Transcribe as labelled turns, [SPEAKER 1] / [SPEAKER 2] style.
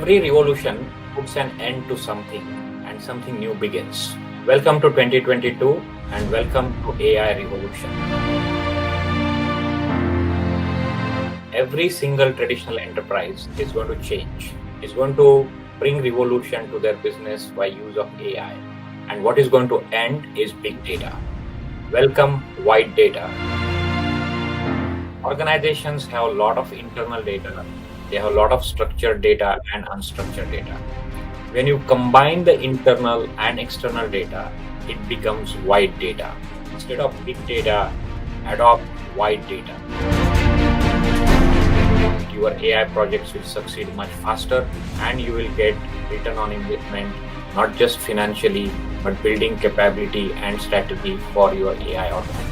[SPEAKER 1] Every revolution puts an end to something and something new begins. Welcome to 2022 and welcome to AI Revolution. Every single traditional enterprise is going to change, is going to bring revolution to their business by use of AI. And what is going to end is big data. Welcome white data. Organizations have a lot of internal data. They have a lot of structured data and unstructured data. When you combine the internal and external data, it becomes white data. Instead of big data, adopt white data. Your AI projects will succeed much faster and you will get return on investment, not just financially, but building capability and strategy for your AI organization.